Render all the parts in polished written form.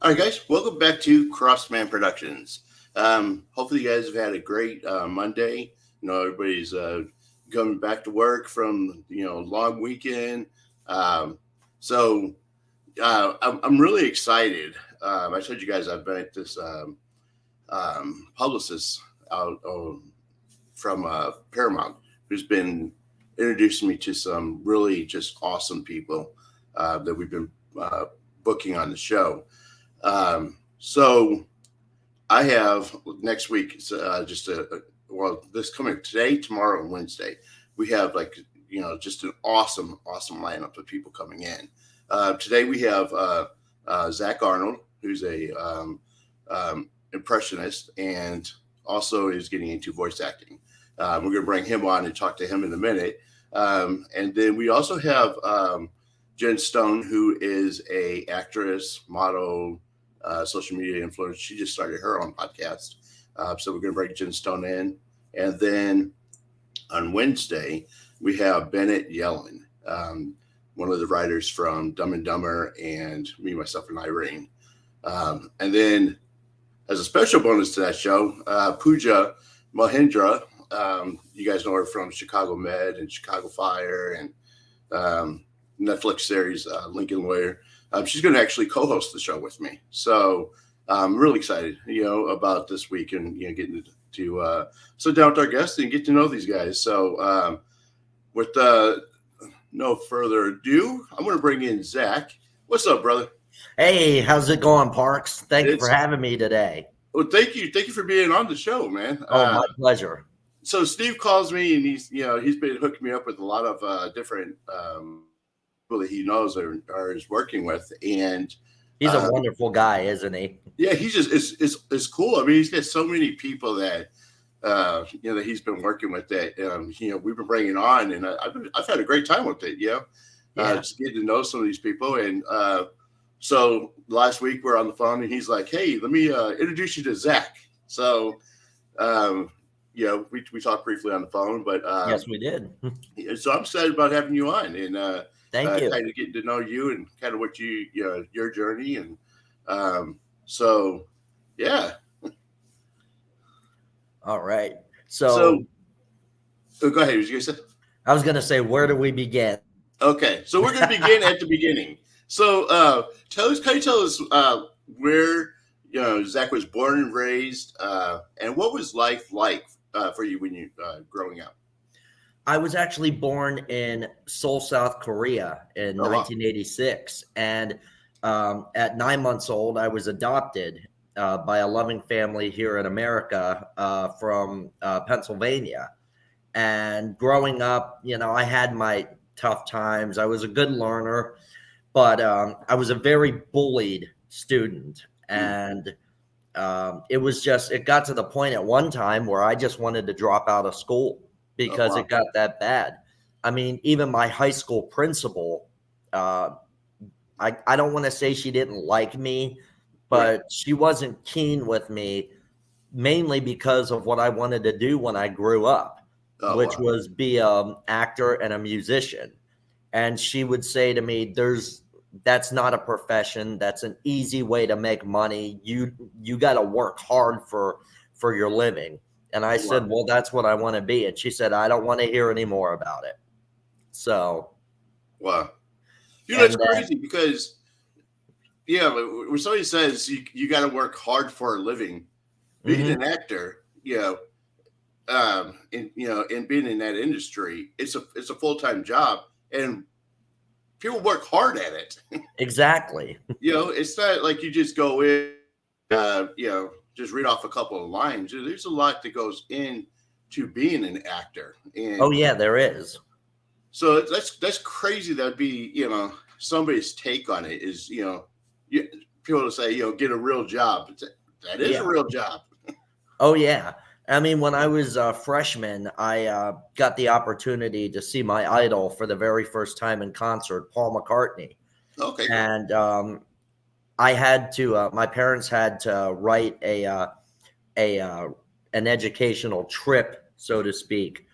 All right, guys, welcome back to Crossman Productions. Hopefully, you guys have had a great Monday. Everybody's coming back to work from long weekend. Um, so I'm really excited. I told you guys I've been at this publicist out from Paramount, who's been introducing me to some really just awesome people that we've been booking on the show. So I have next week, this coming today, tomorrow, and Wednesday. We have just an awesome lineup of people coming in. Today we have Zach Arnold, who's a impressionist and also is getting into voice acting. We're going to bring him on and talk to him in a minute. And then we also have Jen Stone, who is a actress, model, social media influencer. She just started her own podcast. So we're going to bring Jen Stone in. And then on Wednesday, we have Bennett Yellen, one of the writers from Dumb and Dumber and Me, Myself, and Irene. And then as a special bonus to that show, Pooja Mahindra, you guys know her from Chicago Med and Chicago Fire and Netflix series Lincoln Lawyer. She's going to actually co-host the show with me. So I'm really excited, about this week and, getting to sit down with our guests and get to know these guys. So with no further ado, I'm going to bring in Zach. What's up, brother? Hey, how's it going, Parks? Thank you for having me today. Well, thank you. Thank you for being on the show, man. Oh, my pleasure. So Steve calls me and he's been hooking me up with a lot of different people that he knows or is working with. And he's a wonderful guy, isn't he? Yeah, he's just it's cool. I mean, he's got so many people that that he's been working with that we've been bringing on, and I've had a great time with it. Just getting to know some of these people. And so last week we're on the phone, and he's like, "Hey, let me introduce you to Zach." So we talked briefly on the phone, but yes, we did. So I'm excited about having you on, and thank you. Kind of getting to know you and kind of what your journey, and so yeah. All right. So go ahead. You said? I was going to say, where do we begin? Okay, so we're going to begin at the beginning. So can you tell us where Zach was born and raised, and what was life like for you when you growing up? I was actually born in Seoul, South Korea in 1986, and at 9 months old, I was adopted by a loving family here in America from Pennsylvania. And growing up, I had my tough times. I was a good learner, but I was a very bullied student. And it got to the point at one time where I just wanted to drop out of school because it got that bad. I mean, even my high school principal, I don't want to say she didn't like me, but she wasn't keen with me, mainly because of what I wanted to do when I grew up, which was be an actor and a musician. And she would say to me, that's not a profession. That's an easy way to make money. You got to work hard for your living. And I said, well, that's what I want to be. And she said, I don't want to hear any more about it. So. Wow. That's crazy because, when somebody says you got to work hard for a living, being an actor, and being in that industry, it's a full-time job, and people work hard at it. Exactly. It's not like you just go in, just read off a couple of lines. There's a lot that goes into being an actor. And oh yeah, there is. So that's crazy. That'd be somebody's take on it is people say get a real job. That is a real job. Oh yeah. I mean, when I was a freshman, I got the opportunity to see my idol for the very first time in concert, Paul McCartney. Okay. And I had to. My parents had to write an educational trip, so to speak,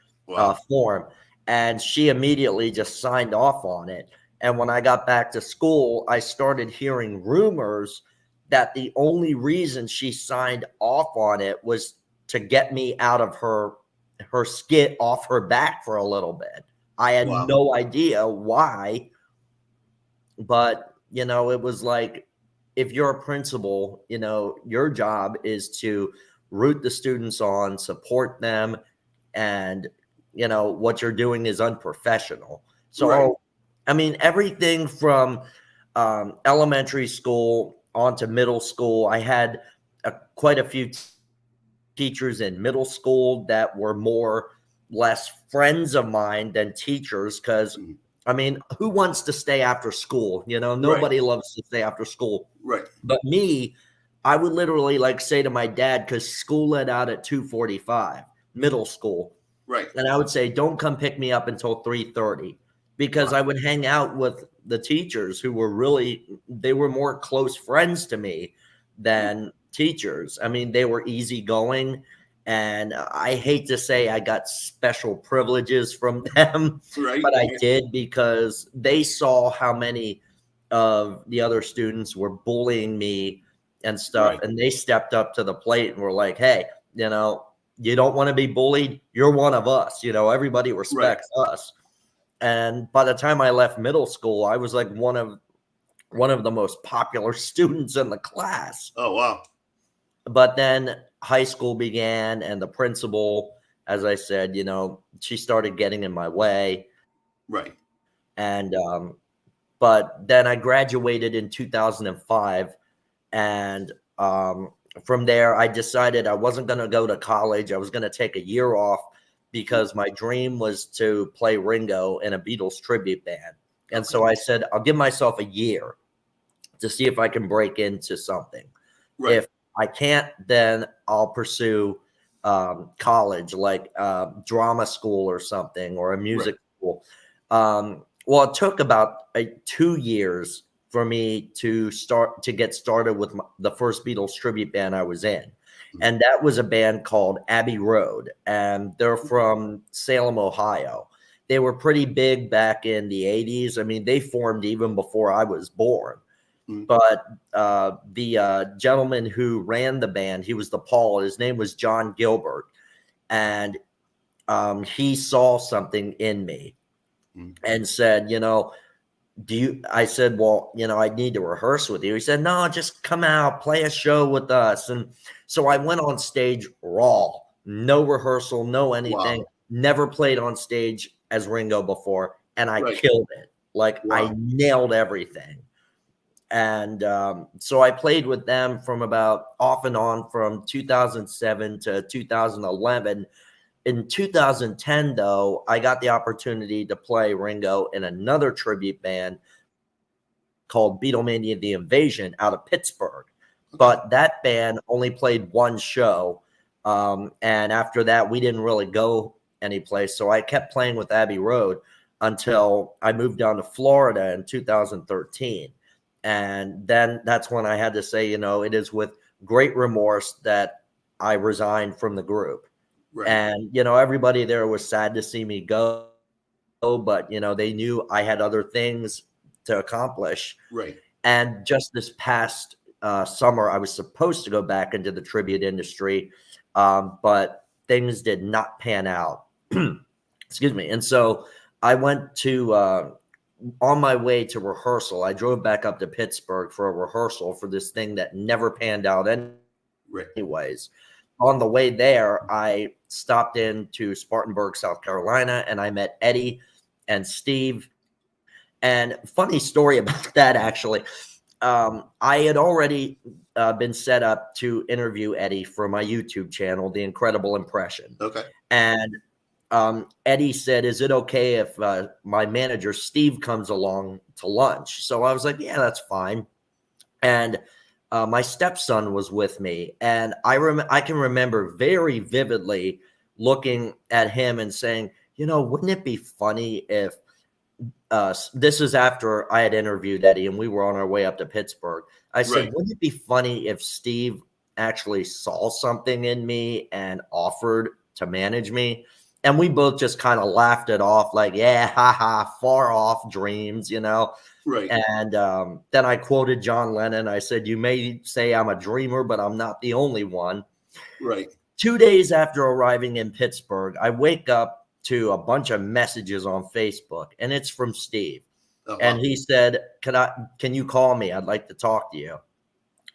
form, and she immediately just signed off on it. And when I got back to school, I started hearing rumors that the only reason she signed off on it was to get me out of her skit off her back for a little bit. I had Wow. no idea why, but it was like, if you're a principal, your job is to root the students on, support them, and what you're doing is unprofessional. So, Right. I mean, everything from elementary school on to middle school, I had quite a few teachers in middle school that were more less friends of mine than teachers, because I mean, who wants to stay after school? Nobody loves to stay after school. Right. But me, I would literally like say to my dad, because school let out at 2:45, middle school. Right. And I would say, don't come pick me up until 3:30, because I would hang out with the teachers who were they were more close friends to me than teachers. I mean, they were easygoing. And I hate to say I got special privileges from them, Right. but I did, because they saw how many of the other students were bullying me and stuff. Right. And they stepped up to the plate and were like, hey, you don't want to be bullied. You're one of us. Everybody respects us. And by the time I left middle school, I was like one of the most popular students in the class. Oh, wow. But then high school began, and the principal, as I said, she started getting in my way. Right. And but then I graduated in 2005, and from there I decided I wasn't going to go to college. I was going to take a year off, because my dream was to play Ringo in a Beatles tribute band. And so I said, I'll give myself a year to see if I can break into something. Right. If I can't, then I'll pursue college, like drama school or something, or a music school. Well, it took about 2 years for me to get started with the first Beatles tribute band I was in. And that was a band called Abbey Road, and they're from Salem, Ohio. They were pretty big back in the 80s. I mean, they formed even before I was born. But the gentleman who ran the band, he was the Paul. His name was John Gilbert, and he saw something in me and said, I said, well, I need to rehearse with you. He said, no, just come out, play a show with us. And so I went on stage raw, no rehearsal, no anything, never played on stage as Ringo before. And I killed it. Like I nailed everything. And so I played with them from about off and on from 2007 to 2011. In 2010, though, I got the opportunity to play Ringo in another tribute band called Beatlemania The Invasion out of Pittsburgh. But that band only played one show. And after that, we didn't really go anyplace. So I kept playing with Abbey Road until I moved down to Florida in 2013. And then that's when I had to say, it is with great remorse that I resigned from the group. Right. And, everybody there was sad to see me go, but, they knew I had other things to accomplish. Right. And just this past summer, I was supposed to go back into the tribute industry, but things did not pan out. Excuse me. And so I went to, on my way to rehearsal, I drove back up to Pittsburgh for a rehearsal for this thing that never panned out anyways. On the way there, I stopped into Spartanburg, South Carolina, and I met Eddie and Steve. And funny story about that, actually. I had already been set up to interview Eddie for my YouTube channel, The Incredible Impression. Okay. And Eddie said, is it okay if my manager, Steve, comes along to lunch? So I was like, yeah, that's fine. And my stepson was with me, and I can remember very vividly looking at him and saying, wouldn't it be funny if this is after I had interviewed Eddie and we were on our way up to Pittsburgh. I said, wouldn't it be funny if Steve actually saw something in me and offered to manage me? And we both just kind of laughed it off, like, yeah, haha, far off dreams, Right. And then I quoted John Lennon. I said, "You may say I'm a dreamer, but I'm not the only one." Right. 2 days after arriving in Pittsburgh, I wake up to a bunch of messages on Facebook, and it's from Steve. And Uh-huh. he said, can you call me? I'd like to talk to you.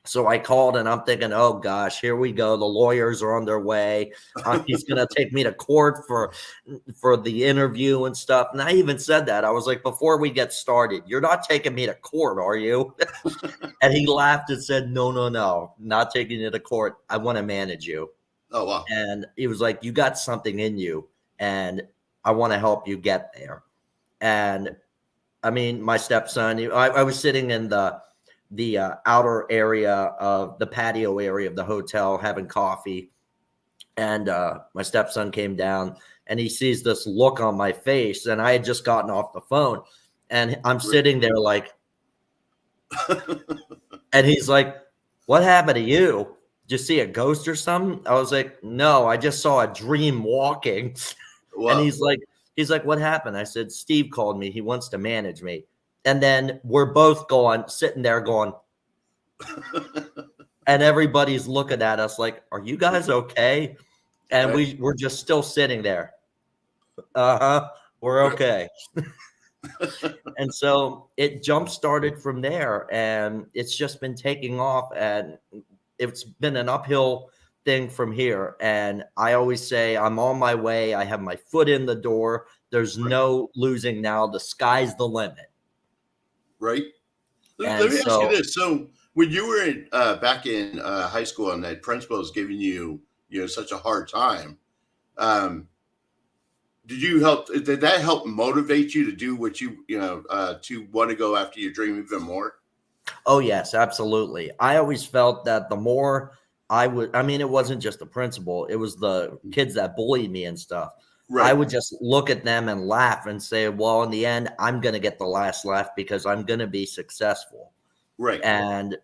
So I called, and I'm thinking, oh gosh, here we go. The lawyers are on their way. He's going to take me to court for the interview and stuff. And I even said that. I was like, before we get started, you're not taking me to court, are you? And he laughed and said, no, no, no, not taking you to court. I want to manage you. Oh, wow. And he was like, you got something in you, and I want to help you get there. And I mean, my stepson, I was sitting in the outer area of the patio area of the hotel having coffee. And my stepson came down, and he sees this look on my face, and I had just gotten off the phone, and I'm sitting there like, and he's like, what happened to you? Did you see a ghost or something? I was like, no, I just saw a dream walking. Wow. And he's like, what happened? I said, Steve called me. He wants to manage me. And then we're both sitting there going, and everybody's looking at us like, are you guys okay? And Right. we're just still sitting there. Uh-huh. We're okay. And so it jump started from there, and it's just been taking off, and it's been an uphill thing from here. And I always say, I'm on my way. I have my foot in the door. There's no losing now. The sky's the limit. Right. And Let me ask you this. So when you were back in high school and that principal is giving you, such a hard time, did that help motivate you to do what to want to go after your dream even more? Oh, yes, absolutely. I always felt that the more it wasn't just the principal, it was the kids that bullied me and stuff. Right. I would just look at them and laugh and say, well, in the end, I'm going to get the last laugh because I'm going to be successful. Right. And,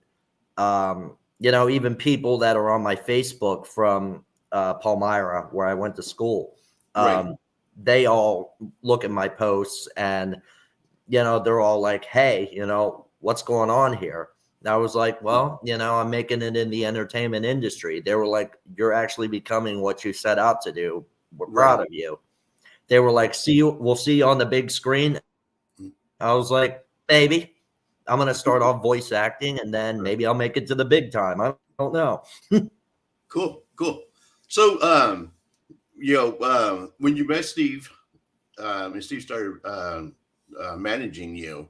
even people that are on my Facebook from Palmyra, where I went to school, Right. they all look at my posts and, they're all like, hey, what's going on here? And I was like, well, I'm making it in the entertainment industry. They were like, you're actually becoming what you set out to do. We're proud of you. They were like, we'll see you on the big screen. I was like, maybe. I'm going to start off voice acting, and then maybe I'll make it to the big time. I don't know. Cool. So, when you met Steve, and Steve started managing you,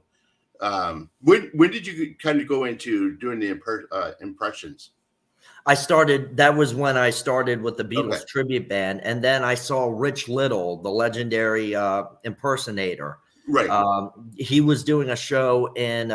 when did you kind of go into doing the impressions? That was when I started with the Beatles tribute band. And then I saw Rich Little, the legendary impersonator. Right. He was doing a show in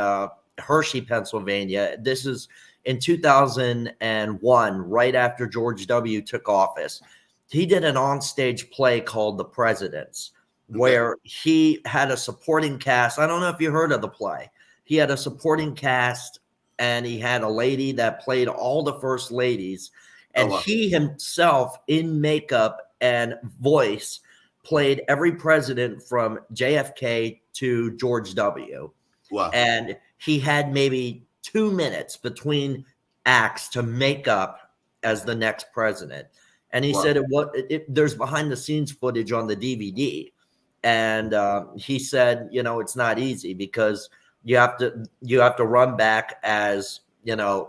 Hershey, Pennsylvania. This is in 2001, right after George W. took office. He did an onstage play called The Presidents, where he had a supporting cast. I don't know if you heard of the play. He had a supporting cast, and he had a lady that played all the first ladies. And he himself, in makeup and voice, played every president from JFK to George W. Wow. And he had maybe 2 minutes between acts to make up as the next president. And he said there's behind the scenes footage on the DVD. And he said, it's not easy because you have to run back as,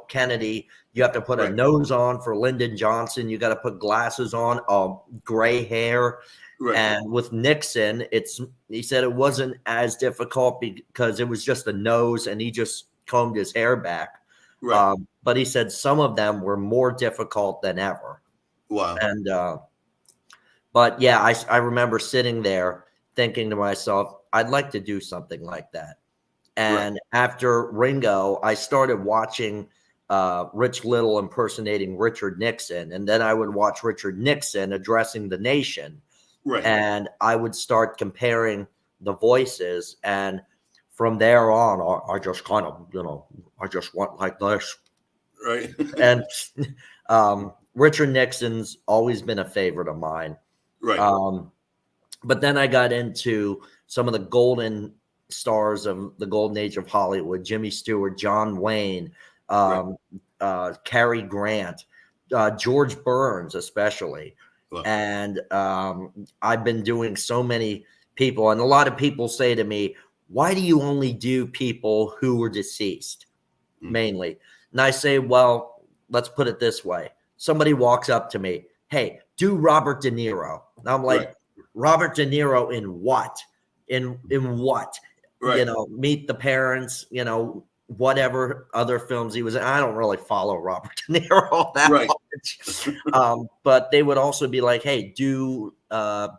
Kennedy. You have to put a nose on for Lyndon Johnson. You got to put glasses on, gray hair. Right. And with Nixon, he said it wasn't as difficult because it was just a nose and he just combed his hair back. Right. But he said some of them were more difficult than ever. Wow. And, but yeah, I remember sitting there thinking to myself, I'd like to do something like that. And after Ringo, I started watching Rich Little impersonating Richard Nixon. And then I would watch Richard Nixon addressing the nation. Right. And I would start comparing the voices. And from there on, I just kind of, I just went like this. Right. And Richard Nixon's always been a favorite of mine. Right. But then I got into some of the golden stars of the golden age of Hollywood: Jimmy Stewart, John Wayne, Cary Grant, George Burns, especially. Wow. And I've been doing so many people, and a lot of people say to me, "Why do you only do people who were deceased mainly?" And I say, well, let's put it this way. Somebody walks up to me, "Hey, do Robert De Niro." And I'm like, Robert De Niro in what? In what? Right. You know, Meet the Parents, you know, whatever other films he was in. I don't really follow Robert De Niro that much. But they would also be like, "Hey, do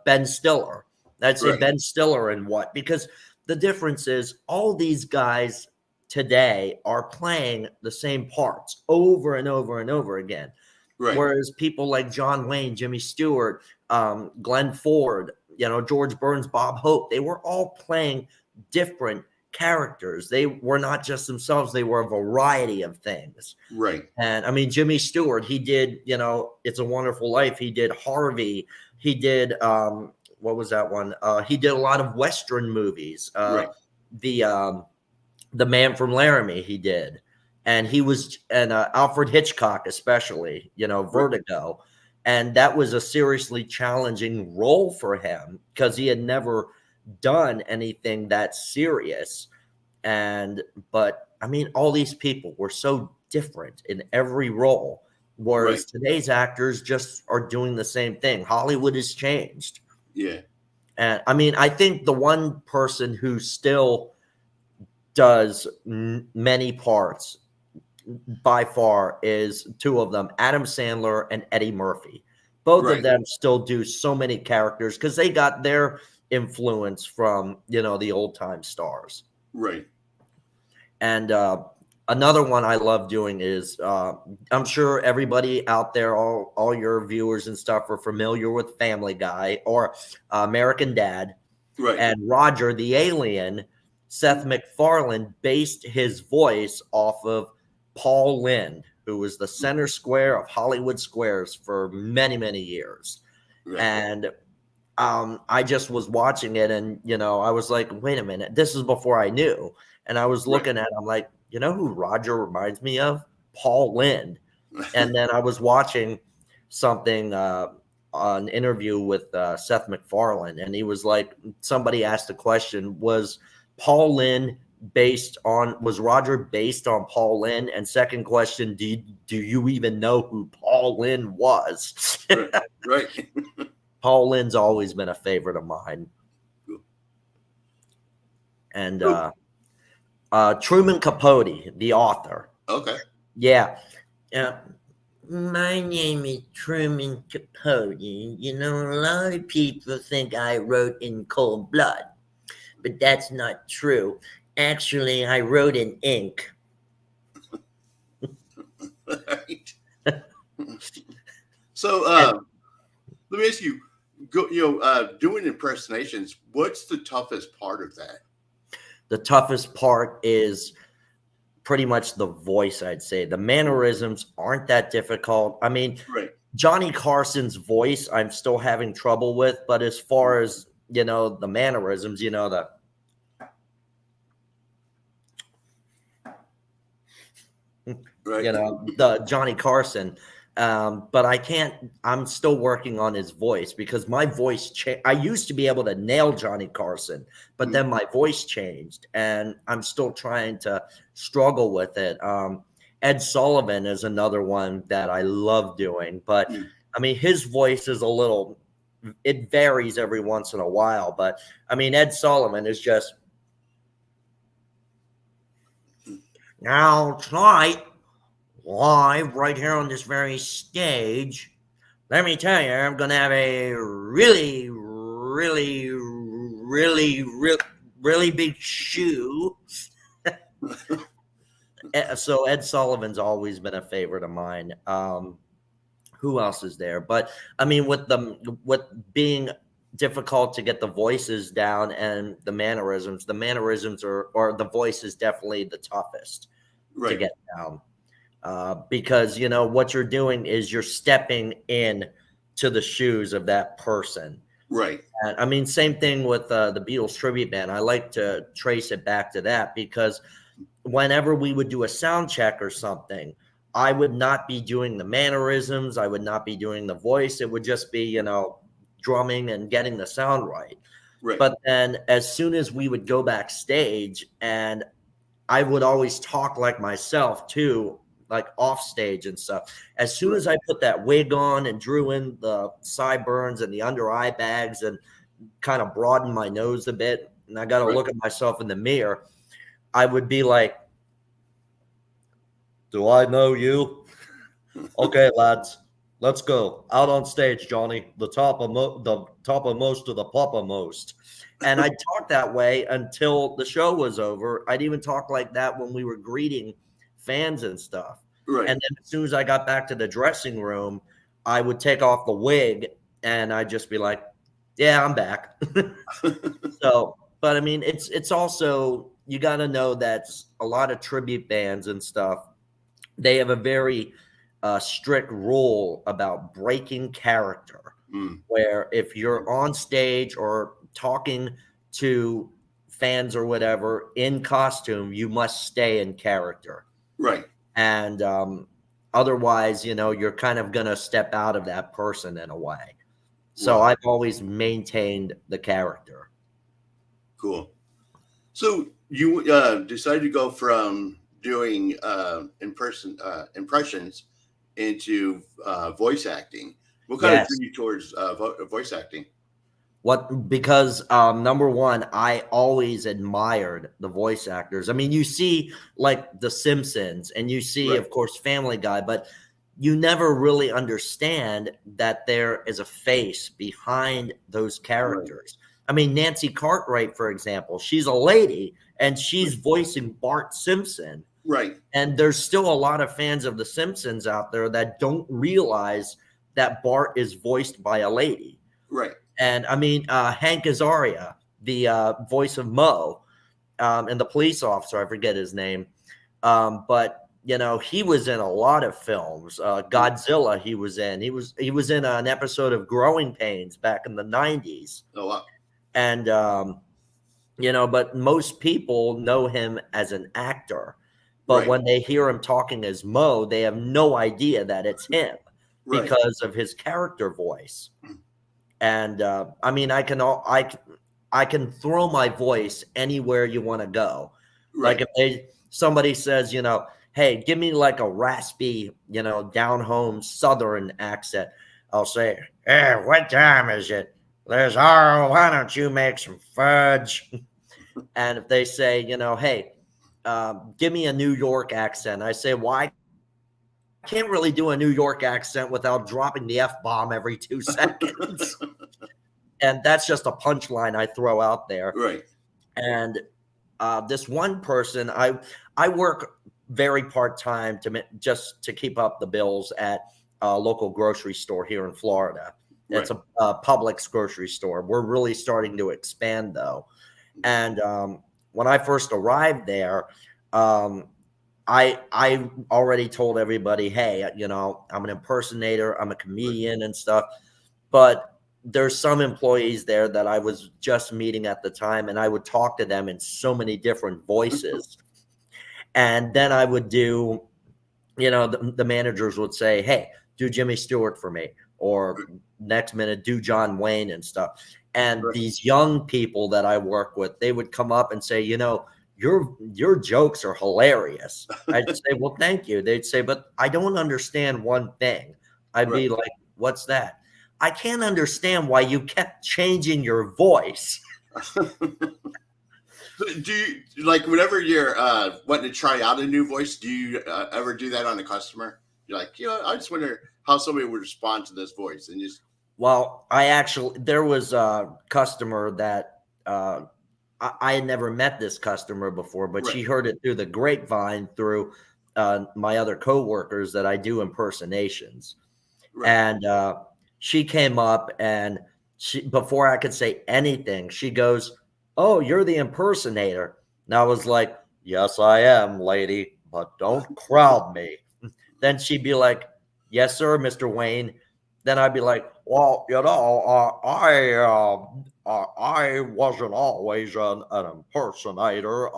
Ben Stiller." I'd say Ben Stiller in what? Because the difference is all these guys today are playing the same parts over and over and over again. Whereas people like John Wayne, Jimmy Stewart, Glenn Ford, you know, George Burns, Bob Hope, they were all playing different characters. They were not just themselves. They were a variety of things. And I mean, Jimmy Stewart, he did, you know, It's a Wonderful Life. He did Harvey. He did, what was that one? He did a lot of Western movies. The Man from Laramie he did. And he was, and Alfred Hitchcock, especially, you know, Vertigo. And that was a seriously challenging role for him because he had never done anything that serious. But I mean, all these people were so different in every role. Whereas today's actors just are doing the same thing. Hollywood has changed. And I mean, I think the one person who still does many parts by far is two of them, Adam Sandler and Eddie Murphy. Both of them still do so many characters because they got their influence from, you know, the old time stars. And another one I love doing is I'm sure everybody out there, all your viewers and stuff are familiar with Family Guy or American Dad. And Roger the Alien, Seth MacFarlane based his voice off of Paul Lynde, who was the center square of Hollywood Squares for many, many years. And I just was watching it and, you know, I was like, wait a minute, this is before I knew. And I was looking at it, I'm like, you know who Roger reminds me of? Paul Lynde. And then I was watching something, an interview with Seth MacFarlane, and he was like, somebody asked a question, was Roger based on Paul Lynde? And second question, do you even know who Paul Lynde was? Paul Lynde's always been a favorite of mine. And Truman Capote, the author. My name is Truman Capote. You know, a lot of people think I wrote in cold blood, but that's not true. Actually, I wrote in ink. So let me ask you, doing impersonations, what's the toughest part of that? The toughest part is pretty much the voice, I'd say. The mannerisms aren't that difficult. I mean, Johnny Carson's voice, I'm still having trouble with, but as far as, you know, the mannerisms, you know, the Johnny Carson. But I'm still working on his voice because my voice I used to be able to nail Johnny Carson, but then my voice changed and I'm still trying to struggle with it. Ed Sullivan is another one that I love doing, but I mean, his voice is it varies every once in a while, but I mean, Ed Sullivan is just, now tonight, live right here on this very stage, let me tell you, I'm going to have a really, really, really, really, really big shoe. So Ed Sullivan's always been a favorite of mine. Who else is there? But I mean, with being difficult to get the voices down and the mannerisms or the voice is definitely the toughest to get down. Because, you know, what you're doing is you're stepping in to the shoes of that person. Right. And I mean, same thing with the Beatles tribute band. I like to trace it back to that because whenever we would do a sound check or something, I would not be doing the mannerisms. I would not be doing the voice. It would just be, drumming and getting the sound right. Right. But then as soon as we would go backstage, and I would always talk like myself too, like off stage and stuff. As soon as I put that wig on and drew in the sideburns and the under eye bags and kind of broadened my nose a bit, and I got to look at myself in the mirror, I would be like, "Do I know you? Okay, lads, let's go out on stage, Johnny. The toppermost to the poppermost." And I'd talk that way until the show was over. I'd even talk like that when we were greeting fans and stuff. Right. And then as soon as I got back to the dressing room, I would take off the wig and I'd just be like, "Yeah, I'm back." So, but I mean, it's also, you got to know that a lot of tribute bands and stuff, they have a very strict rule about breaking character, where if you're on stage or talking to fans or whatever in costume, you must stay in character. Right. And otherwise, you're kind of going to step out of that person in a way. So I've always maintained the character. Cool. So you decided to go from doing impressions into voice acting. What kind of drew you towards voice acting? Because number one, I always admired the voice actors. I mean, you see like The Simpsons and you see, of course, Family Guy, but you never really understand that there is a face behind those characters. I mean, Nancy Cartwright, for example, she's a lady and she's voicing Bart Simpson. Right. And there's still a lot of fans of The Simpsons out there that don't realize that Bart is voiced by a lady. Right. And I mean, Hank Azaria, the voice of Mo, and the police officer, I forget his name. But he was in a lot of films. Godzilla, he was in. He was in an episode of Growing Pains back in the 90s. Oh, wow. And but most people know him as an actor. But when they hear him talking as Mo, they have no idea that it's him because of his character voice. And I mean, I can throw my voice anywhere you want to go. Like if somebody says, "Hey, give me like a raspy, down home Southern accent," I'll say, "Hey, what time is it? There's why don't you make some fudge?" And if they say, "Hey, give me a New York accent," I say, "Why?" I can't really do a New York accent without dropping the F-bomb every 2 seconds. And that's just a punchline I throw out there. Right. And this one person, I work very part-time just to keep up the bills at a local grocery store here in Florida. It's a Publix grocery store. We're really starting to expand, though. And when I first arrived there, I already told everybody, "Hey, I'm an impersonator, I'm a comedian and stuff." But there's some employees there that I was just meeting at the time, and I would talk to them in so many different voices. And then I would do, the managers would say, "Hey, do Jimmy Stewart for me," or next minute, do John Wayne and stuff. And these young people that I work with, they would come up and say, your jokes are hilarious. I'd say, "Well, thank you." They'd say, "But I don't understand one thing." I'd be like, "What's that?" "I can't understand why you kept changing your voice." Do you, like, whenever you're wanting to try out a new voice, do you ever do that on a customer? You're like, I just wonder how somebody would respond to this voice, and just. Well, there was a customer that I had never met this customer before, but she heard it through the grapevine through my other coworkers that I do impersonations. And she came up and before I could say anything, she goes, "Oh, you're the impersonator." And I was like, "Yes, I am, lady, but don't crowd me." Then she'd be like, "Yes, sir, Mr. Wayne." then I'd be like, well, I wasn't always an impersonator.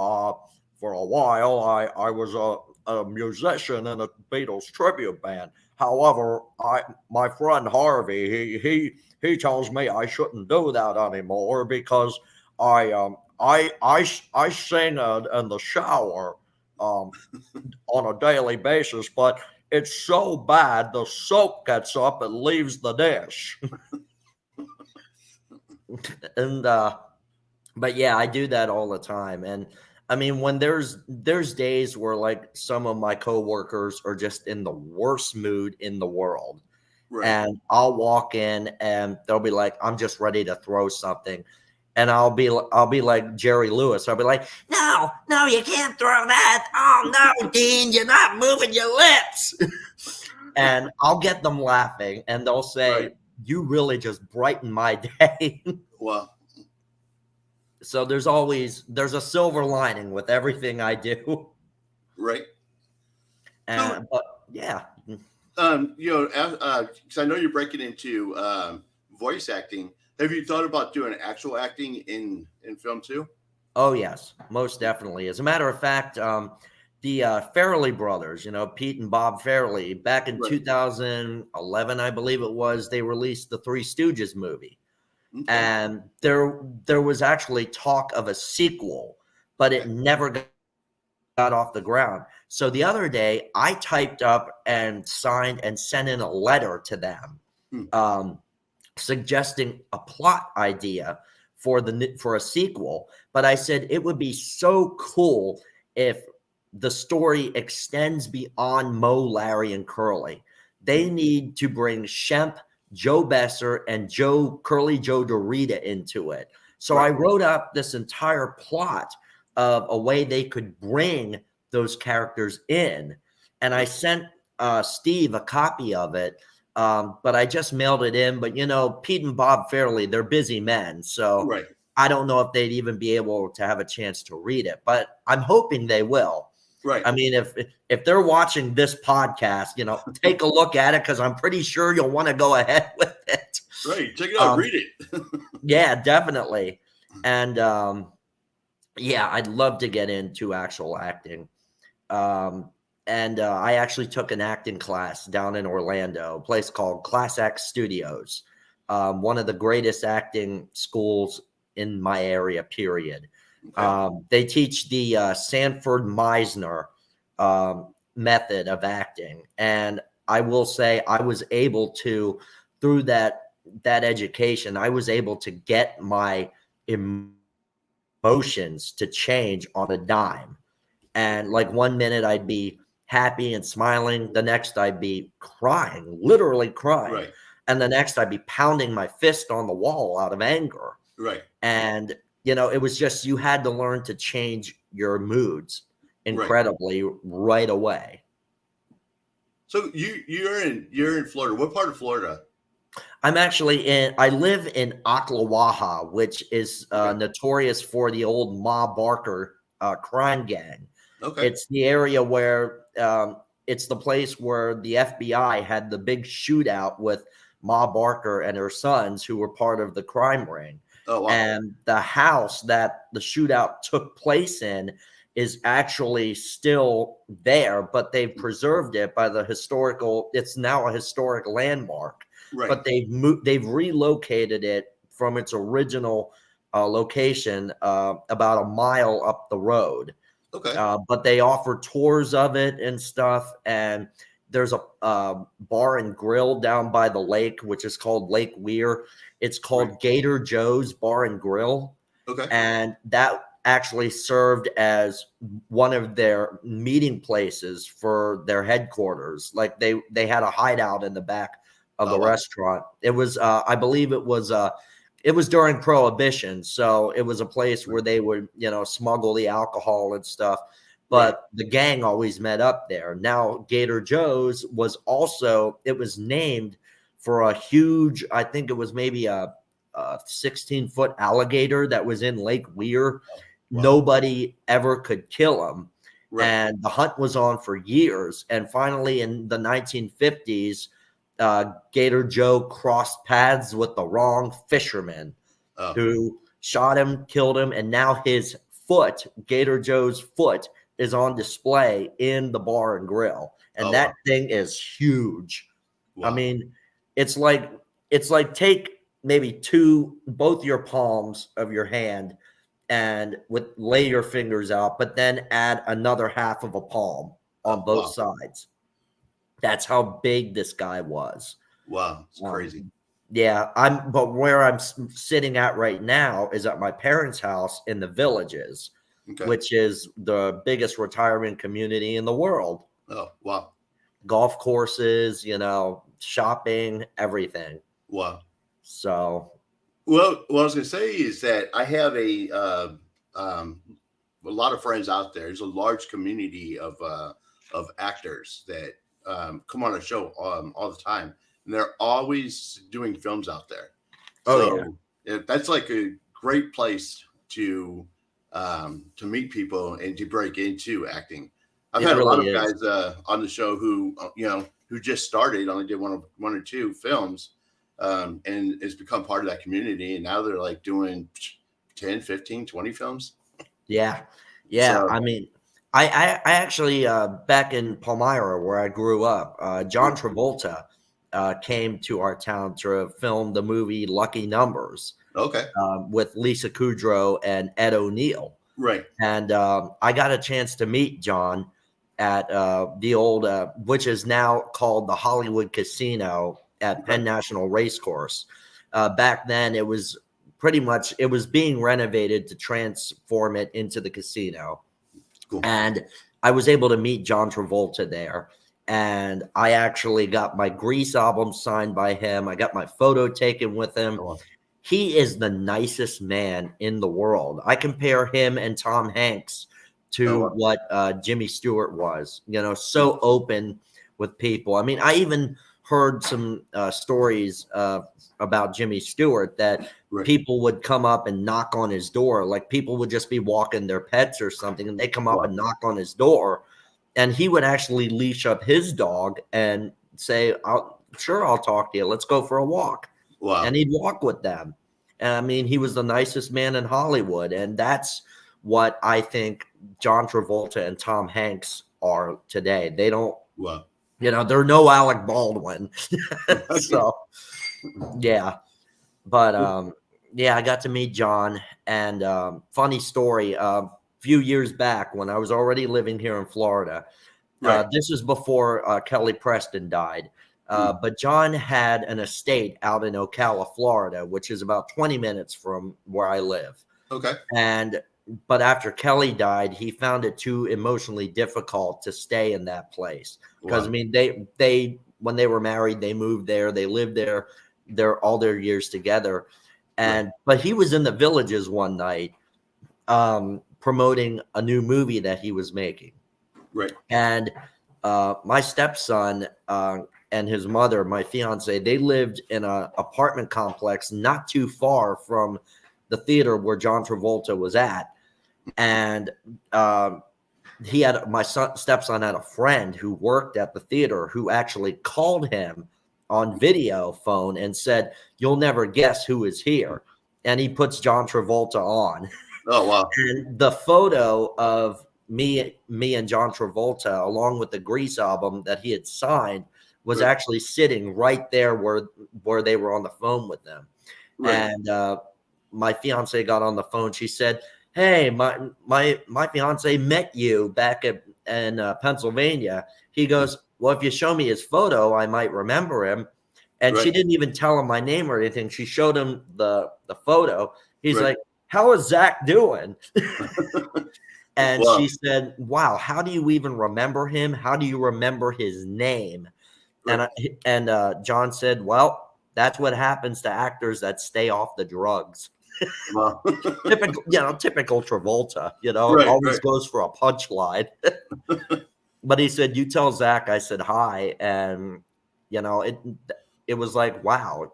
For a while, I was a musician in a Beatles tribute band. However, my friend Harvey, he tells me I shouldn't do that anymore because I sing in the shower on a daily basis, but it's so bad the soap gets up and leaves the dish. and But yeah, I do that all the time. And I mean, when there's days where like some of my coworkers are just in the worst mood in the world. Right. And I'll walk in and they'll be like, I'm just ready to throw something. And I'll be like Jerry Lewis. I'll be like, no, you can't throw that. Oh no, Dean, you're not moving your lips. And I'll get them laughing and they'll say, right, you really just brighten my day. Well, so there's a silver lining with everything I do. Right. But yeah. Because I know you're breaking into voice acting. Have you thought about doing actual acting in film too? Oh yes, most definitely. As a matter of fact, the Farrelly brothers, Pete and Bob Farrelly, back in 2011, I believe it was, they released the Three Stooges movie. Okay. And there was actually talk of a sequel, but it never got off the ground. So the other day, I typed up and signed and sent in a letter to them, suggesting a plot idea for a sequel. But I said it would be so cool if the story extends beyond Moe, Larry, and Curly. They need to bring Shemp, Joe Besser, and Curly Joe DeRita into it. So I wrote up this entire plot of a way they could bring those characters in. And I sent Steve a copy of it, but I just mailed it in. But, Pete and Bob Farrelly, they're busy men. So I don't know if they'd even be able to have a chance to read it. But I'm hoping they will. Right. I mean, if they're watching this podcast, take a look at it because I'm pretty sure you'll want to go ahead with it. Right. Check it out. Read it. Yeah, definitely. And I'd love to get into actual acting. I actually took an acting class down in Orlando, a place called Class X Studios, one of the greatest acting schools in my area, period. Okay. They teach the Sanford Meisner method of acting. And I will say I was able to, through that education, I was able to get my emotions to change on a dime. And like one minute I'd be happy and smiling. The next I'd be crying, literally crying. Right. And the next I'd be pounding my fist on the wall out of anger. Right. And it was just, you had to learn to change your moods incredibly right away. So you're in Florida. What part of Florida? I'm actually I live in Ocklawaha, which is notorious for the old Ma Barker crime gang. Okay. It's the area where it's the place where the FBI had the big shootout with Ma Barker and her sons, who were part of the crime ring. Oh, wow. And the house that the shootout took place in is actually still there, but they've preserved it by it's now a historic landmark. Right. But they've relocated it from its original location about a mile up the road. Okay. But they offer tours of it and stuff. And there's a bar and grill down by the lake, which is called Lake Weir. It's called Gator Joe's Bar and Grill. Okay. And that actually served as one of their meeting places for their headquarters. Like they had a hideout in the back of the restaurant. It was, I believe it was during Prohibition. So it was a place where they would, smuggle the alcohol and stuff. But the gang always met up there. Now, Gator Joe's was named for a huge, I think it was maybe a 16-foot alligator that was in Lake Weir. Wow. Nobody ever could kill him. Right. And the hunt was on for years. And finally, in the 1950s, Gator Joe crossed paths with the wrong fisherman who shot him, killed him, and now his foot, Gator Joe's foot, is on display in the bar and grill. And that thing is huge. Wow. I mean, it's like take maybe both your palms of your hand and lay your fingers out, but then add another half of a palm on both sides. That's how big this guy was. Wow, it's crazy. Yeah, but where I'm sitting at right now is at my parents' house in the Villages, which is the biggest retirement community in the world. Oh, wow. Golf courses, shopping, everything. Wow. So, well, what I was going to say is that I have a lot of friends out there. There's a large community of actors that come on a show all the time, and they're always doing films out there. That's like a great place to meet people and to break into acting. I've had a lot of guys on the show who just started, only did one or two films, and it's become part of that community, and now they're like doing 10, 15, 20 films. Yeah. So, I mean, I actually back in Palmyra where I grew up, John Travolta came to our town to film the movie Lucky Numbers. Okay. With Lisa Kudrow and Ed O'Neill. Right. And I got a chance to meet John at the old, which is now called the Hollywood Casino at Penn National Racecourse. Back then, it was being renovated to transform it into the casino. Cool. And I was able to meet John Travolta there. And I actually got my Grease album signed by him. I got my photo taken with him. Oh. He is the nicest man in the world. I compare him and Tom Hanks to what Jimmy Stewart was, so open with people. I mean, I even heard some stories about Jimmy Stewart that people would come up and knock on his door. Like people would just be walking their pets or something, and they come up and knock on his door. And he would actually leash up his dog and say, I'll talk to you. Let's go for a walk. Wow. And he'd walk with them. And I mean, he was the nicest man in Hollywood. And that's what I think John Travolta and Tom Hanks are today. They don't, they're no Alec Baldwin. So, yeah. But, I got to meet John. And funny story, few years back when I was already living here in Florida. This is before Kelly Preston died. But John had an estate out in Ocala, Florida, which is about 20 minutes from where I live. Okay. But after Kelly died, he found it too emotionally difficult to stay in that place. Because, I mean, they when they were married, they moved there. They lived there all their years together. But he was in the Villages one night promoting a new movie that he was making. Right. And my stepson and his mother, my fiance, they lived in an apartment complex not too far from the theater where John Travolta was at. And my stepson had a friend who worked at the theater who actually called him on video phone and said, "You'll never guess who is here." And he puts John Travolta on. Oh, wow. And the photo of me and John Travolta, along with the Grease album that he had signed, was actually sitting right there where they were on the phone with them. Right. And my fiance got on the phone. She said, "Hey, my fiance met you back in Pennsylvania." He goes, "Well, if you show me his photo, I might remember him." And she didn't even tell him my name or anything. She showed him the photo. He's like, "How is Zach doing?" And she said, "Wow, how do you even remember him? How do you remember his name?" And John said, "Well, that's what happens to actors that stay off the drugs." Wow. typical Travolta, always goes for a punchline. But he said, "You tell Zach I said hi." And, it was like, wow,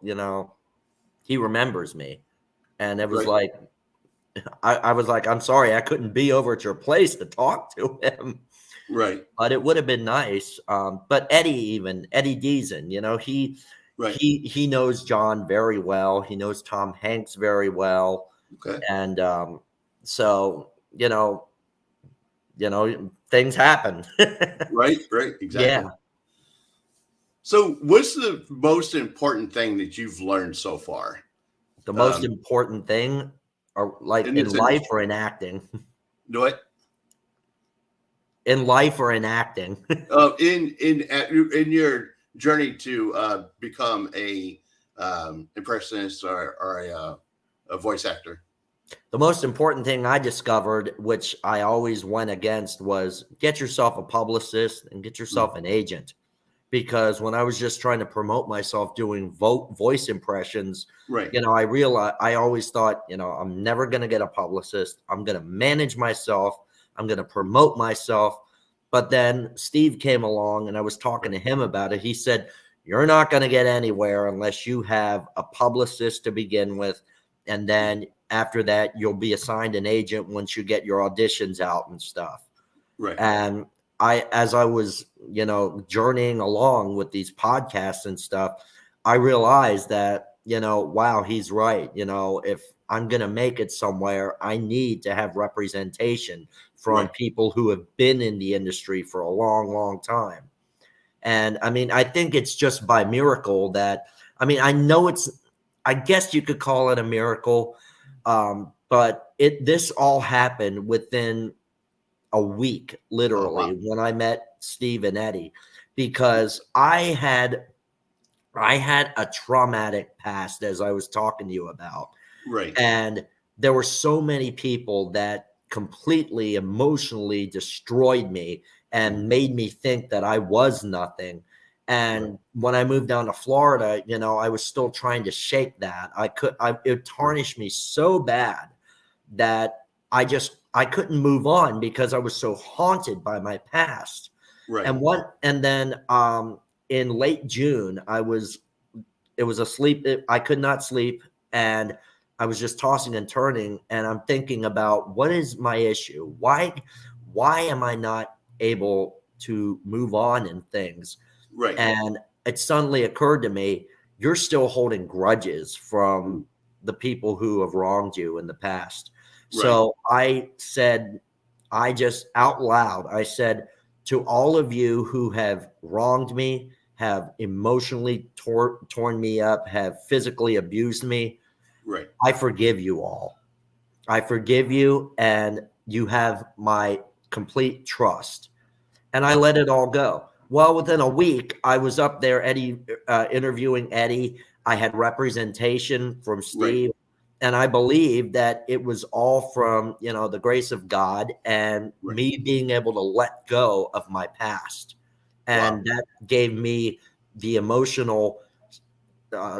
he remembers me. And it was like, I was like, "I'm sorry, I couldn't be over at your place to talk to him." Right. But it would have been nice. But Eddie Deason, Right. he knows John very well. He knows Tom Hanks very well. Okay. And so, things happen. Right. Right. Yeah. Exactly. So, what's the most important thing that you've learned so far The most um, important thing, or like in in this life or industry? in acting? Do it In life or in acting? in your journey to become a impressionist or a voice actor. The most important thing I discovered, which I always went against, was get yourself a publicist and get Mm. yourself an agent. Because when I was just trying to promote myself doing voice impressions, Right. I realized I always thought, I'm never going to get a publicist. I'm going to manage myself. I'm going to promote myself. But then Steve came along and I was talking to him about it. He said, you're not going to get anywhere unless you have a publicist to begin with. And then after that, you'll be assigned an agent once you get your auditions out and stuff. Right. And as I was, journeying along with these podcasts and stuff, I realized that, wow, he's right. If I'm going to make it somewhere, I need to have representation from Right. people who have been in the industry for a long, long time. And I mean, I think it's just by miracle that, I guess you could call it a miracle. But this all happened within a week, Oh, literally, wow. when I met Steve and Eddie, because I had a traumatic past, as I was talking to you about. Right. And there were so many people that completely emotionally destroyed me and made me think that I was nothing. And when I moved down to Florida, I was still trying to shake that. It tarnished me so bad that I couldn't move on because I was so haunted by my past. Right. And then in late June, it was a sleep. I could not sleep. And I was just tossing and turning. And I'm thinking about, what is my issue? Why am I not able to move on in things? Right. And it suddenly occurred to me, you're still holding grudges from the people who have wronged you in the past. Right. So I said, I just out loud, I said, to all of you who have wronged me, have emotionally torn me up, have physically abused me, Right. I forgive you all. I forgive you, and you have my complete trust. And I let it all go. Well, within a week, I was up there, interviewing Eddie. I had representation from Steve. Right. And I believe that it was all from, the grace of God and Right. me being able to let go of my past. Wow. And that gave me the emotional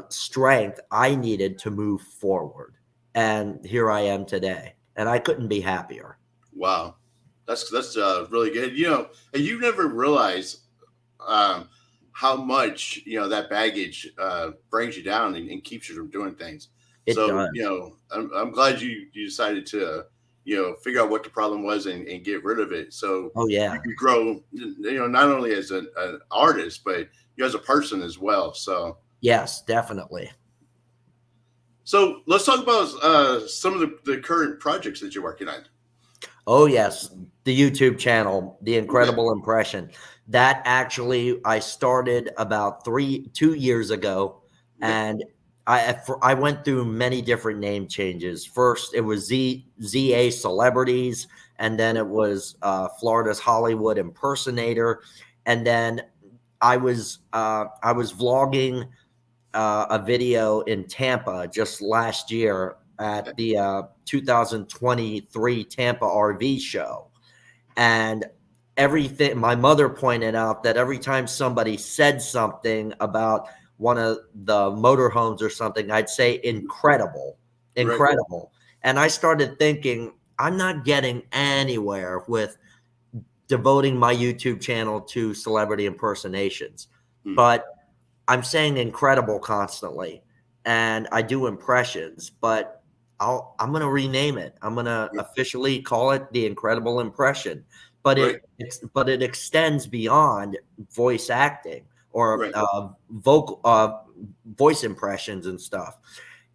strength I needed to move forward. And here I am today. And I couldn't be happier. Wow. That's really good. And you never realize how much that baggage brings you down and keeps you from doing things. It So does. I'm glad you decided to figure out what the problem was and get rid of it. So Oh, yeah. you could grow not only as an artist but you as a person as well. So Yes, definitely. so let's talk about some of the current projects that you're working on. Oh, yes. The YouTube channel, The Okay. Incredible Impression. That actually I started about 2 years ago. Okay. And I went through many different name changes. First, it was ZA Celebrities. And then it was Florida's Hollywood Impersonator. And then I was vlogging a video in Tampa just last year at the 2023 Tampa RV show. And everything, my mother pointed out that every time somebody said something about one of the motorhomes or something, I'd say incredible, incredible. Right. And I started thinking, I'm not getting anywhere with devoting my YouTube channel to celebrity impersonations, but I'm saying incredible constantly, and I do impressions, but I'm going to rename it. I'm going to officially call it The Incredible Impression. but Right. it extends beyond voice acting or Right. vocal voice impressions and stuff.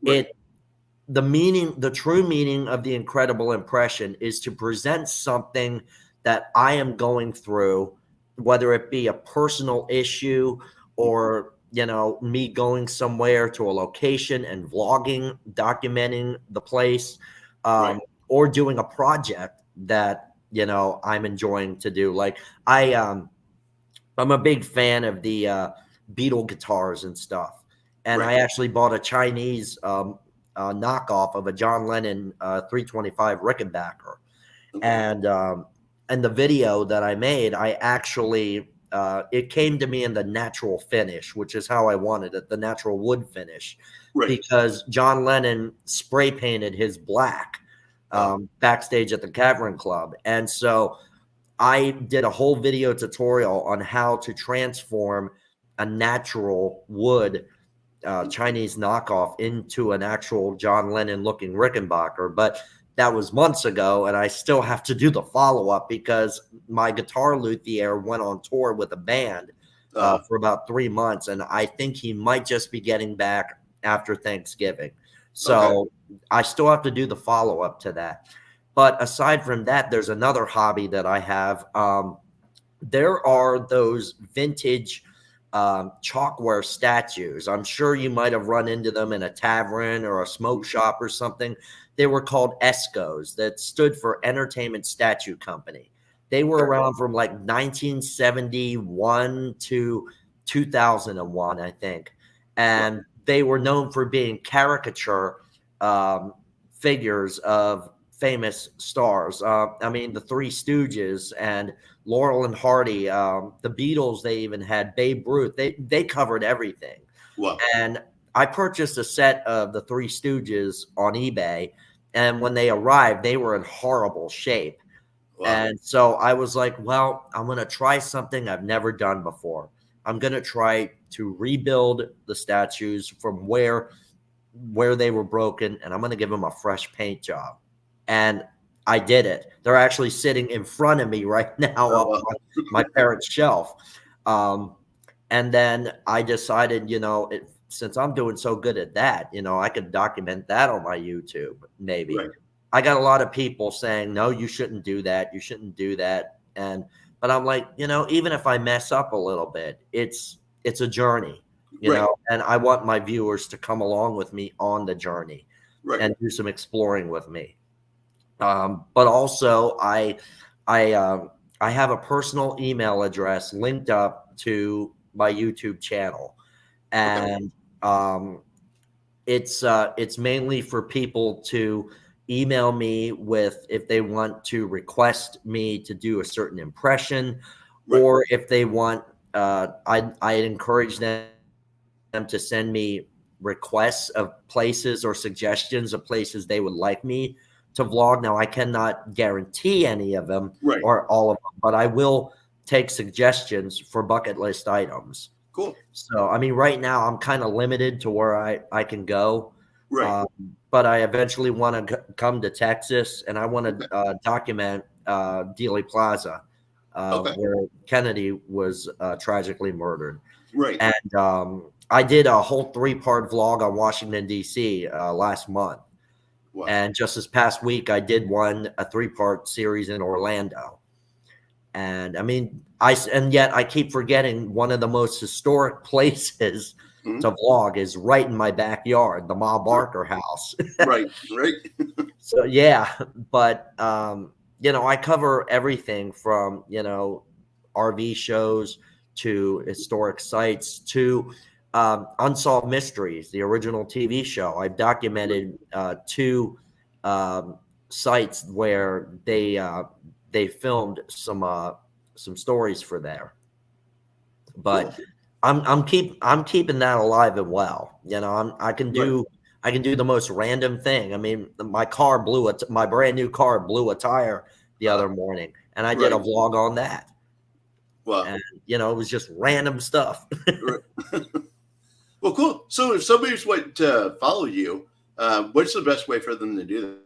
Right. The true meaning of the incredible impression is to present something that I am going through, whether it be a personal issue or, me going somewhere to a location and vlogging, documenting the place, Right. or doing a project that, I'm enjoying to do. Like I'm a big fan of the Beatle guitars and stuff. And Right. I actually bought a Chinese knockoff of a John Lennon 325 Rickenbacker. Okay. And the video that I made, I actually it came to me in the natural finish, which is how I wanted it, the natural wood finish, Right. because John Lennon spray painted his black backstage at the Cavern Club. And so I did a whole video tutorial on how to transform a natural wood Chinese knockoff into an actual John Lennon looking Rickenbacker. But that was months ago, and I still have to do the follow up because my guitar luthier went on tour with a band for about 3 months, and I think he might just be getting back after Thanksgiving. So I still have to do the follow up to that. But aside from that, there's another hobby that I have. There are those vintage chalkware statues. I'm sure you might have run into them in a tavern or a smoke shop or something. They were called ESCOs, that stood for Entertainment Statue Company. They were around from like 1971 to 2001, I think. And they were known for being caricature figures of famous stars. I mean, the Three Stooges and Laurel and Hardy, the Beatles. They even had Babe Ruth. They covered everything. Wow. And I purchased a set of the Three Stooges on eBay, and when they arrived, they were in horrible shape. Wow. And so I was like, well, I'm going to try something I've never done before. I'm going to try to rebuild the statues from where they were broken, and I'm going to give them a fresh paint job. And I did it. They're actually sitting in front of me right now up on my parents' shelf. And then I decided, since I'm doing so good at that, I could document that on my YouTube, maybe. Right. I got a lot of people saying, no, you shouldn't do that. You shouldn't do that. But I'm like, even if I mess up a little bit, it's a journey, and I want my viewers to come along with me on the journey and do some exploring with me. But also I have a personal email address linked up to my YouTube channel, and it's mainly for people to email me with if they want to request me to do a certain impression, or if they want, I encourage them to send me requests of places or suggestions of places they would like me to vlog. Now, I cannot guarantee any of them or all of them, but I will take suggestions for bucket list items. Cool. So, I mean, right now I'm kind of limited to where I can go. Right. But I eventually want to come to Texas, and I want to document Dealey Plaza, where Kennedy was tragically murdered. Right. And I did a whole 3-part vlog on Washington, D.C. Last month. Wow. And just this past week, I did a 3-part series in Orlando. And I mean, yet I keep forgetting one of the most historic places to vlog is right in my backyard, the Ma Barker house. Right. So, yeah, but, I cover everything from, RV shows to historic sites to Unsolved Mysteries, the original TV show. I've documented 2 sites where they filmed some stories for there. But I'm keeping that alive and well. I can do the most random thing. I mean, my brand new car blew a tire the other morning, and I did a vlog on that. Wow. And it was just random stuff. Well, cool. So if somebody's wanting to follow you, what's the best way for them to do that?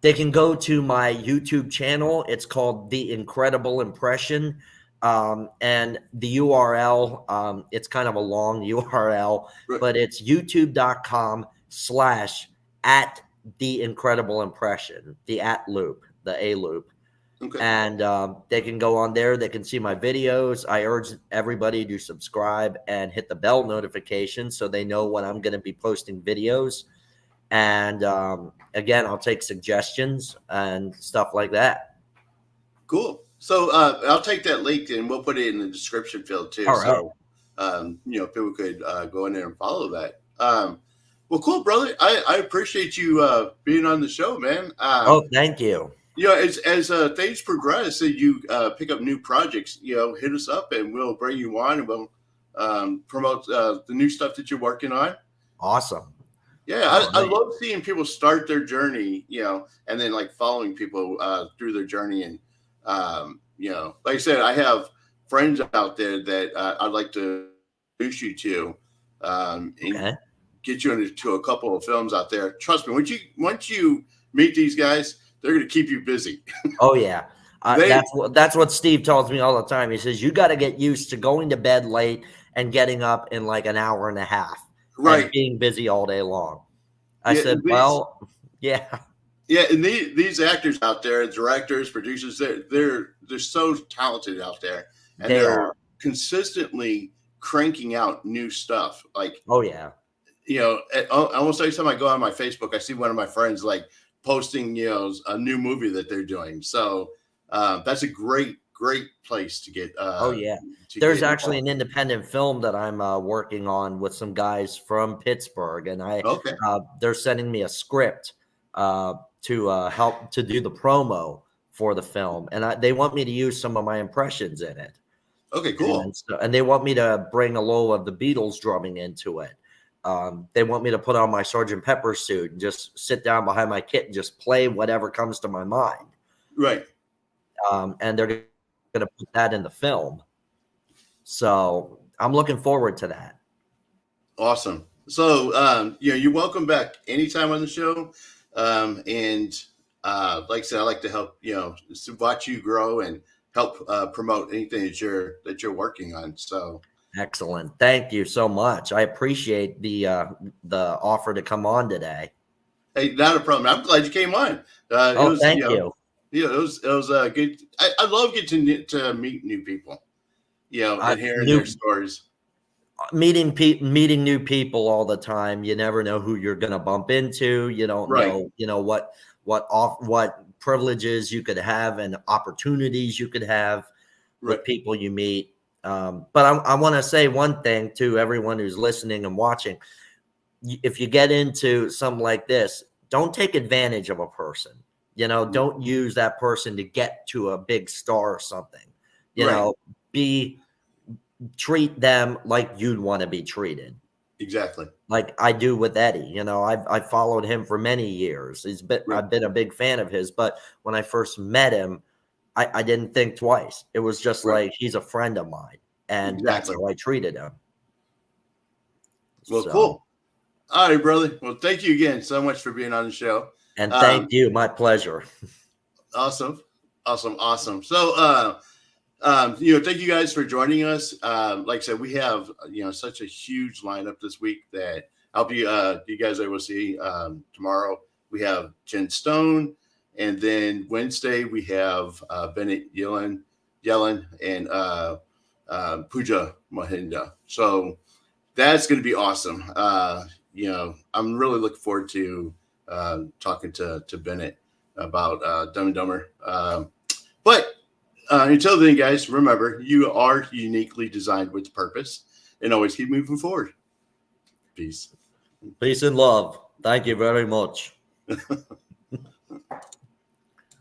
They can go to my YouTube channel. It's called The Incredible Impression. And the URL, it's kind of a long URL, Right. but it's youtube.com/at The Incredible Impression, the at loop, the A loop. Okay. And they can go on there. They can see my videos. I urge everybody to subscribe and hit the bell notification so they know when I'm going to be posting videos. And again, I'll take suggestions and stuff like that. Cool. So I'll take that link and we'll put it in the description field too. All right. So people could go in there and follow that. Well, cool, brother. I appreciate you being on the show, man. Thank you. As things progress and you pick up new projects, hit us up and we'll bring you on and we'll promote the new stuff that you're working on. Awesome. Yeah, I love seeing people start their journey, and then like following people through their journey. And, like I said, I have friends out there that I'd like to introduce you to and get you into a couple of films out there. Trust me, once you meet these guys, they're going to keep you busy. Oh, yeah. That's what Steve tells me all the time. He says, you got to get used to going to bed late and getting up in like an hour and a half. Right. Being busy all day long. I said, yeah. Yeah, and these actors out there, directors, producers, they're so talented out there. And they're consistently cranking out new stuff. Like, oh, yeah. Almost every time I go on my Facebook, I see one of my friends like posting, a new movie that they're doing. So that's a great place to get. Oh, yeah. There's actually an independent film that I'm working on with some guys from Pittsburgh, and they're sending me a script to help to do the promo for the film, and they want me to use some of my impressions in it. Okay, cool. And they want me to bring a little of the Beatles drumming into it. They want me to put on my Sgt. Pepper suit and just sit down behind my kit and just play whatever comes to my mind. Right. And they're going to put that in the film. So I'm looking forward to that. Awesome. So, you're welcome back anytime on the show. And like I said, I like to help, watch you grow and help promote anything that you're working on. So excellent. Thank you so much. I appreciate the offer to come on today. Hey, not a problem. I'm glad you came on. Thank you. Yeah, it was good. I love getting to meet new people, and hearing their stories. Meeting new people all the time. You never know who you're going to bump into. You don't know, what privileges you could have and opportunities you could have with people you meet. But I want to say one thing to everyone who's listening and watching. If you get into something like this, don't take advantage of a person. Don't use that person to get to a big star or something. Treat them like you'd want to be treated. Exactly. Like I do with Eddie. I've followed him for many years. I've been a big fan of his, but when I first met him, I didn't think twice. It was just like, he's a friend of mine, and that's how I treated him. Well, cool. All right, brother. Well, thank you again so much for being on the show. And thank you. My pleasure. Awesome. So, thank you guys for joining us. Like I said, we have, such a huge lineup this week that I'll be, you guys are able to see tomorrow. We have Jen Stone, and then Wednesday we have Bennett Yellen and Pooja Mahinda. So that's going to be awesome. I'm really looking forward to talking to Bennett about Dumb and Dumber. But until then, guys, remember, you are uniquely designed with purpose, and always keep moving forward. Peace. Peace and love. Thank you very much.